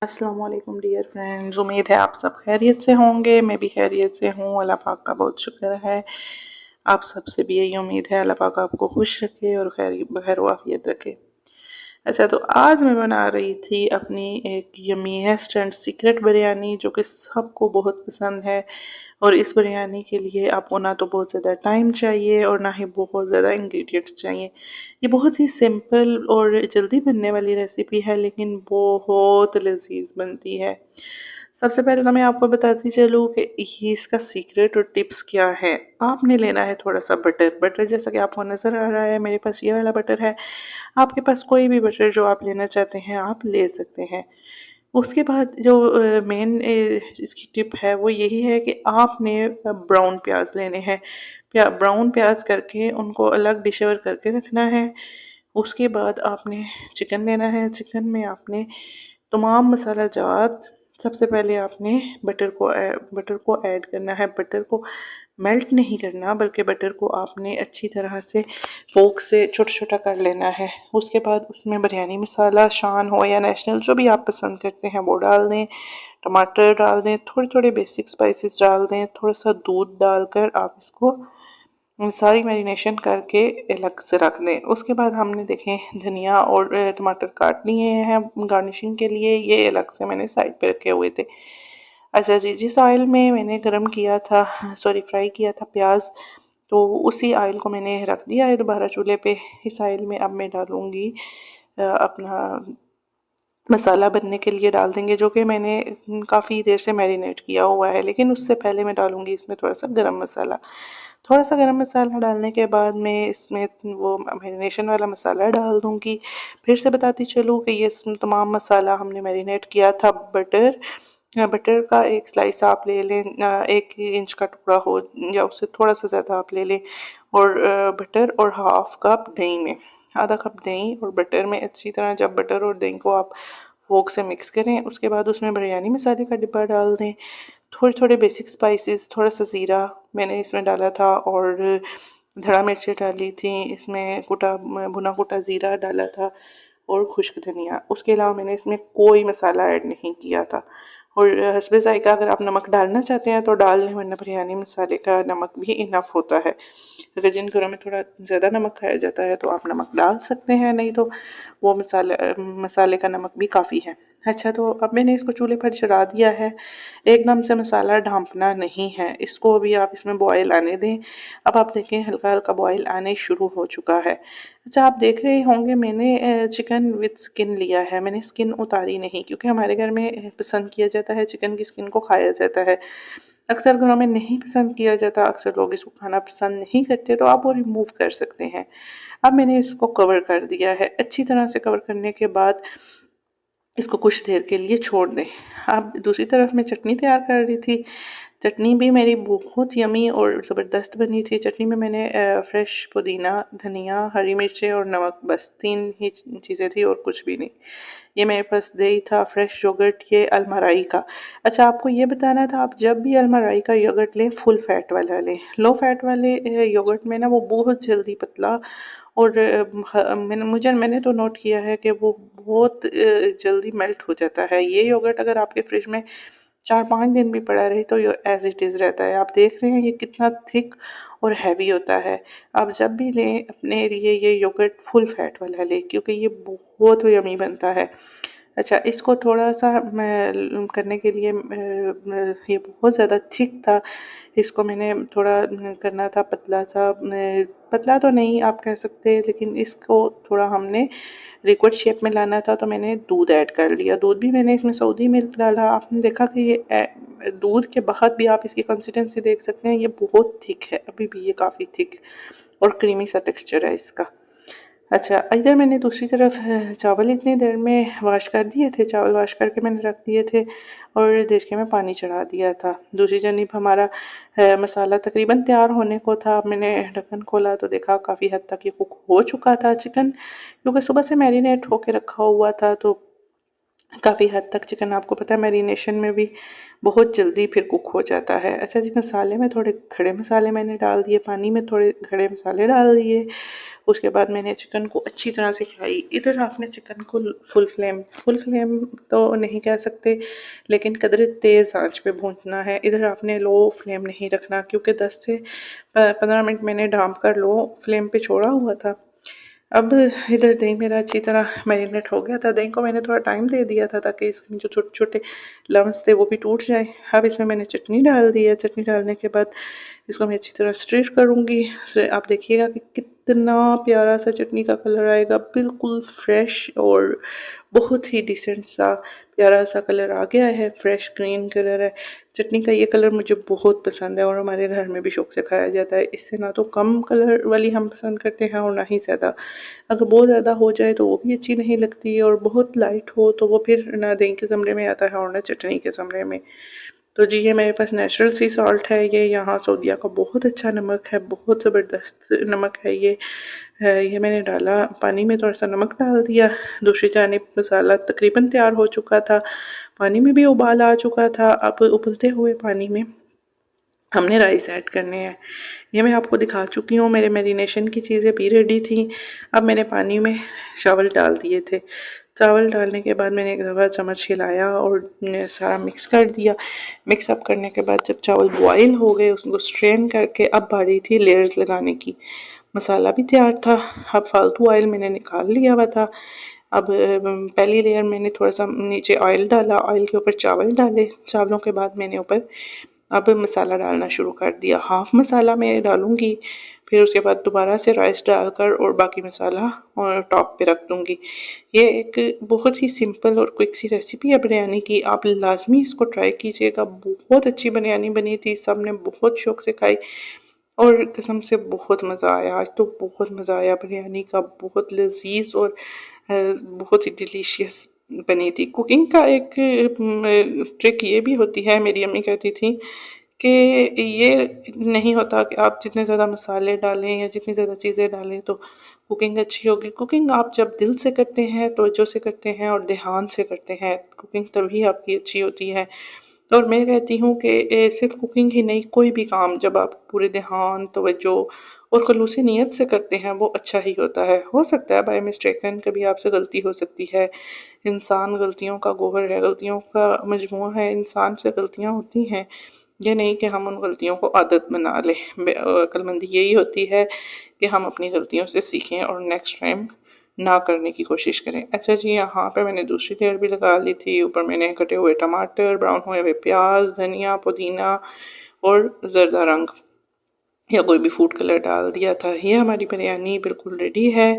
अस्सलाम वालेकुम dear friends. उम्मीद है आप सब खैरियत से होंगे। मैं भी खैरियत से हूँ। अल्लाह पाक का बहुत शुक्र है। आप सबसे भी यही उम्मीद है अल्लाह पाक आपको खुश रखे और खैर वाफियत रखे। अच्छा, तो आज मैं बना रही थी अपनी एक यमीएस्ट एंड सीक्रेट बिरयानी जो कि सबको बहुत पसंद है। और इस बिरयानी के लिए आपको ना तो बहुत ज़्यादा टाइम चाहिए और ना ही बहुत ज़्यादा इंग्रेडिएंट्स चाहिए। ये बहुत ही सिंपल और जल्दी बनने वाली रेसिपी है, लेकिन बहुत लजीज बनती है। सबसे पहले तो मैं आपको बताती चलूँ कि ये इसका सीक्रेट और टिप्स क्या है। आपने लेना है थोड़ा सा बटर। बटर जैसा कि आपको नज़र आ रहा है, मेरे पास ये वाला बटर है। आपके पास कोई भी बटर जो आप लेना चाहते हैं आप ले सकते हैं। उसके बाद जो मेन इसकी टिप है वो यही है कि आपने ब्राउन प्याज लेने हैं। ब्राउन प्याज करके उनको अलग डिशवर करके रखना है। उसके बाद आपने चिकन लेना है। चिकन में आपने तमाम मसाला जात, सबसे पहले आपने बटर को ऐड करना है। बटर को मेल्ट नहीं करना, बल्कि बटर को आपने अच्छी तरह से फोक से छोटा छोटा कर लेना है। उसके बाद उसमें बिरयानी मसाला शान हो या नेशनल जो भी आप पसंद करते हैं वो डाल दें। टमाटर डाल दें, थोड़े थोड़े बेसिक स्पाइसेस डाल दें, थोड़ा सा दूध डालकर आप इसको सारी मैरिनेशन करके अलग से रख दें। उसके बाद हमने देखें धनिया और टमाटर काट लिए हैं गार्निशिंग के लिए, ये अलग से मैंने साइड पे रखे हुए थे। अच्छा जी, जिस ऑयल में मैंने गरम किया था, सॉरी फ्राई किया था प्याज, तो उसी ऑयल को मैंने रख दिया है दोबारा चूल्हे पे। इस ऑयल में अब मैं डालूंगी अपना मसाला बनने के लिए डाल देंगे, जो कि मैंने काफ़ी देर से मैरिनेट किया हुआ है। लेकिन उससे पहले मैं डालूंगी इसमें थोड़ा सा गरम मसाला। थोड़ा सा गरम मसाला डालने के बाद मैं इसमें वो मैरिनेशन वाला मसाला डाल दूंगी। फिर से बताती चलूँ कि ये तमाम मसाला हमने मैरिनेट किया था। बटर का एक स्लाइस आप ले लें, 1 इंच का टुकड़ा हो या उससे थोड़ा सा ज़्यादा आप ले लें। और बटर और हाफ कप दही में, आधा कप दही और बटर में अच्छी तरह, जब बटर और दही को आप फोक से मिक्स करें, उसके बाद उसमें बिरयानी मसाले का डिब्बा डाल दें। थोड़े थोड़े बेसिक स्पाइसेस, थोड़ा सा ज़ीरा मैंने इसमें डाला था और धड़ा मिर्चें डाली थी इसमें, कुटा भुना कुटा ज़ीरा डाला था और खुश्क धनिया। उसके अलावा मैंने इसमें कोई मसाला ऐड नहीं किया था। और हस्बे ज़ायक़ा अगर आप नमक डालना चाहते हैं तो डाल लें, वरना बिरयानी मसाले का नमक भी इनफ होता है। अगर जिन घरों में थोड़ा ज़्यादा नमक खाया जाता है तो आप नमक डाल सकते हैं, नहीं तो वो मसाले का नमक भी काफ़ी है। अच्छा, तो अब मैंने इसको चूल्हे पर चढ़ा दिया है। एकदम से मसाला ढाँपना नहीं है, इसको अभी आप इसमें बॉयल आने दें। अब आप देखें हल्का हल्का बॉयल आने शुरू हो चुका है। अच्छा, आप देख रहे होंगे मैंने चिकन विद स्किन लिया है, मैंने स्किन उतारी नहीं, क्योंकि हमारे घर में पसंद किया जाता है चिकन की स्किन को खाया जाता है। अक्सर घरों में नहीं पसंद किया जाता, अक्सर लोग इसको खाना पसंद नहीं करते, तो आप वो रिमूव कर सकते हैं। अब मैंने इसको कवर कर दिया है। अच्छी तरह से कवर करने के बाद इसको कुछ देर के लिए छोड़ दें। अब दूसरी तरफ मैं चटनी तैयार कर रही थी। चटनी भी मेरी बहुत यमी और ज़बरदस्त बनी थी। चटनी में मैंने फ्रेश पुदीना, धनिया, हरी मिर्चें और नमक, बस 3 ही चीज़ें थी और कुछ भी नहीं। ये मेरे पास दही था, फ्रेश योगर्ट, ये अलमराई का। अच्छा, आपको ये बताना था, आप जब भी अलमराई का योगर्ट लें फुल फैट वाला लें। लो फैट वाले योगर्ट में ना वो बहुत जल्दी पतला और मैंने तो नोट किया है कि वो बहुत जल्दी मेल्ट हो जाता है। ये योगर्ट अगर आपके फ्रिज में 4-5 दिन भी पड़ा रहे तो ये एज इट इज़ रहता है। आप देख रहे हैं ये कितना थिक और हैवी होता है। आप जब भी लें अपने लिए ये योगर्ट फुल फैट वाला लें, क्योंकि ये बहुत यमी बनता है। अच्छा, इसको थोड़ा-सा मैं करने के लिए ये बहुत ज़्यादा थिक था, इसको मैंने थोड़ा करना था पतला-सा, पतला तो नहीं आप कह सकते, लेकिन इसको थोड़ा हमने लिक्विड शेप में लाना था, तो मैंने दूध ऐड कर लिया। दूध भी मैंने इसमें सऊदी मिल्क डाला। आपने देखा कि ये दूध के बाद भी आप इसकी कंसिस्टेंसी देख सकते हैं, ये बहुत थिक है, अभी भी ये काफ़ी थिक और क्रीमी सा टेक्सचर है इसका। अच्छा, इधर मैंने दूसरी तरफ चावल इतनी देर में वॉश कर दिए थे, चावल वॉश करके मैंने रख दिए थे और देचके में पानी चढ़ा दिया था। दूसरी जानब हमारा मसाला तकरीबन तैयार होने को था। मैंने ढक्कन खोला तो देखा काफ़ी हद तक ये कुक हो चुका था चिकन, क्योंकि सुबह से मैरिनेट होके रखा हुआ था, तो काफ़ी हद तक चिकन आपको पता है मैरिनेशन में भी बहुत जल्दी फिर कुक हो जाता है। अच्छा जी, मसाले में थोड़े खड़े मसाले मैंने डाल दिए, पानी में थोड़े खड़े मसाले डाल दिए। उसके बाद मैंने चिकन को अच्छी तरह से फ्राई, इधर आपने चिकन को फुल फ्लेम तो नहीं कह सकते, लेकिन कदर तेज़ आंच पे भूनना है। इधर आपने लो फ्लेम नहीं रखना, क्योंकि 10 से 15 मिनट मैंने ढाँप कर लो फ्लेम पे छोड़ा हुआ था। अब इधर दही मेरा अच्छी तरह मैरिनेट हो गया था। दही को मैंने थोड़ा टाइम दे दिया था ताकि इसमें जो छोटे छोटे लम्स थे वो भी टूट जाएं। अब इसमें मैंने चटनी डाल दी है। चटनी डालने के बाद इसको मैं अच्छी तरह स्टिर करूँगी। आप देखिएगा कि कितना प्यारा सा चटनी का कलर आएगा, बिल्कुल फ्रेश और बहुत ही डिसेंट सा प्यारा सा कलर आ गया है, फ्रेश ग्रीन कलर है। चटनी का ये कलर मुझे बहुत पसंद है और हमारे घर में भी शौक से खाया जाता है। इससे ना तो कम कलर वाली हम पसंद करते हैं और ना ही ज़्यादा। अगर बहुत ज़्यादा हो जाए तो वो भी अच्छी नहीं लगती, और बहुत लाइट हो तो वो फिर ना दही के ज़मरे में आता है और ना चटनी के ज़मरे में। तो जी ये मेरे पास नेचुरल सी सॉल्ट है, ये यहाँ सऊदीया का बहुत अच्छा नमक है, बहुत ज़बरदस्त नमक है ये। ये मैंने डाला पानी में, थोड़ा सा नमक डाल दिया। दूसरी जानिब मसाला तकरीबन तैयार हो चुका था, पानी में भी उबाल आ चुका था। अब उबलते हुए पानी में हमने राइस ऐड करने हैं। ये मैं आपको दिखा चुकी हूँ, मेरे मैरिनेशन की चीज़ें भी रेडी थी। अब मैंने पानी में चावल डाल दिए थे। चावल डालने के बाद मैंने एक दफ़ा चम्मच हिलाया और सारा मिक्स कर दिया। मिक्स अप करने के बाद जब चावल बॉयल हो गए उसको स्ट्रेन करके अब बारी थी लेयर्स लगाने की। मसाला भी तैयार था, अब फालतू ऑयल मैंने निकाल लिया हुआ था। अब पहली लेयर मैंने थोड़ा सा नीचे ऑयल डाला, ऑयल के ऊपर चावल डाले, चावलों के बाद मैंने ऊपर अब मसाला डालना शुरू कर दिया। हाफ मसाला मैं डालूँगी, फिर उसके बाद दोबारा से राइस डालकर और बाकी मसाला और टॉप पे रख दूँगी। ये एक बहुत ही सिंपल और क्विक सी रेसिपी है बिरयानी की, आप लाजमी इसको ट्राई कीजिएगा। बहुत अच्छी बिरयानी बनी थी, सबने बहुत शौक से खाई और कसम से बहुत मज़ा आया। आज तो बहुत मज़ा आया बिरयानी का, बहुत लजीज और बहुत ही डिलीशियस बनी थी। कुकिंग का एक ट्रिक ये भी होती है, मेरी अम्मी कहती थी कि ये नहीं होता कि आप जितने ज़्यादा मसाले डालें या जितनी ज़्यादा चीज़ें डालें तो कुकिंग अच्छी होगी। कुकिंग आप जब दिल से करते हैं, तवज्जो से करते हैं और ध्यान से करते हैं, कुकिंग तभी आपकी अच्छी होती है। और मैं कहती हूँ कि सिर्फ कुकिंग ही नहीं, कोई भी काम जब आप पूरे ध्यान, तवज्जो और खलूसी नीयत से करते हैं वो अच्छा ही होता है। हो सकता है बाय मिस्टेकन कभी आपसे गलती हो सकती है, इंसान गलतियों का गौहर है, गलतियों का मजमूआ है, इंसान से गलतियाँ होती हैं। ये नहीं कि हम उन गलतियों को आदत बना लें। अक्लमंदी यही होती है कि हम अपनी गलतियों से सीखें और नेक्स्ट टाइम ना करने की कोशिश करें। अच्छा जी, यहाँ पे मैंने दूसरी लेयर भी लगा ली थी। ऊपर मैंने कटे हुए टमाटर, ब्राउन हुए हुए प्याज, धनिया, पुदीना और ज़रदा रंग या कोई भी फूड कलर डाल दिया था। ये हमारी बिरयानी बिल्कुल रेडी है।